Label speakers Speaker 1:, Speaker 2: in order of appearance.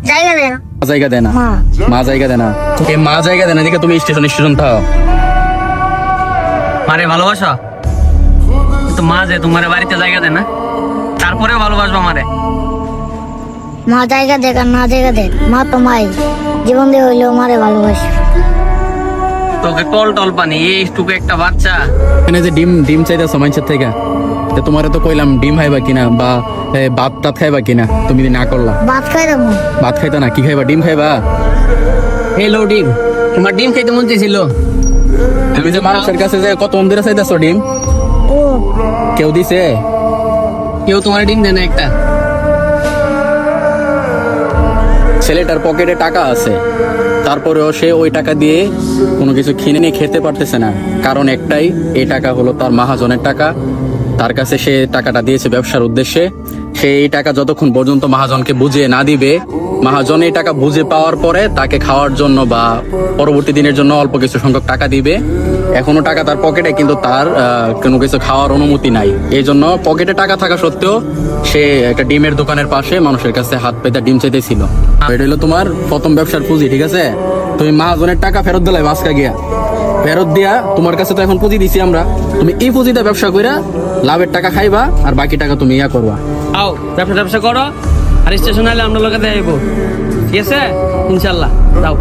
Speaker 1: জায়গা দেয় না।
Speaker 2: জায়গা দেয় না,
Speaker 1: মা
Speaker 2: মা জায়গা দেয় না। এই মা জায়গা দেয় না দেখে তুমি স্টেশন থাও।
Speaker 3: মারে ভালোবাসা তো মা যে তোমার বাড়িতে জায়গা দেয় না, তারপরেও ভালোবাসবা মারে।
Speaker 1: মা জায়গা দেখ আর না জায়গা দেখ, মা তো মাই, জীবন দিয়ে হইলেও মারে ভালোবাসি।
Speaker 3: তোকে টল টল পানি এইটুকু একটা বাচ্চা।
Speaker 2: এখানে যে ডিম চাইতেছো মানুষের থেকে, তোমার তো কইলাম ডিম খাইবা কিনা বা ভাত টাত খাইবা কিনা, তুমি না করলা।
Speaker 1: ভাত খাই দেবো।
Speaker 2: ভাত খাইতা না, কি খাইবা? ডিম খাইবা।
Speaker 3: হেলো ডিম, তোমার ডিম খাইতে মন চাইছিল।
Speaker 2: তুমি যে মানুষের কাছে যে কত মন্দিরে চাইতেছো ডিম,
Speaker 1: ও
Speaker 2: কেউ দিছে?
Speaker 3: কেউ তোমার ডিম দেয় না একটা।
Speaker 2: ছেলেটার পকেটে টাকা আছে, তারপরেও সে ওই টাকা দিয়ে কোনো কিছু কিনে নিয়ে খেতে পারতেছে না। কারণ একটাই, এই টাকা হলো তার মহাজনের টাকা। তার কাছে সে টাকাটা দিয়েছে ব্যবসার উদ্দেশ্যে। সে এই টাকা যতক্ষণ পর্যন্ত মহাজনকে বুঝিয়ে না দিবে, মহাজন এই টাকা বুঝে পাওয়ার পরে তাকে খাওয়ার জন্য বা পরবর্তী দিনের জন্য অল্প কিছু সংখ্যক টাকা দিবে। এখনো টাকা তার পকেটে, কিন্তু তার কোনো কিছু খাওয়ার অনুমতি নাই। এই জন্য পকেটে টাকা থাকা সত্ত্বেও সে একটা ডিমের দোকানের পাশে মানুষের কাছে হাত পেতে ডিম চাইতেছিল। এটা হলো তোমার প্রথম ব্যবসার পুঁজি, ঠিক আছে? তুমি মহাজনের টাকা ফেরত দিলে বাসকা গিয়া ফেরত দিয়া, তোমার কাছে তো এখন পুঁজি দিছি আমরা, তুমি এই পুঁজিতে ব্যবসা কইরা লাভের টাকা খাইবা আর বাকি টাকা তুমি ইয়া করবা।
Speaker 3: আও ব্যবসা করো, আর স্টেশন আইলে আমরা লোকে দেখাইব, ঠিক আছে? ইনশাল্লাহ যাও।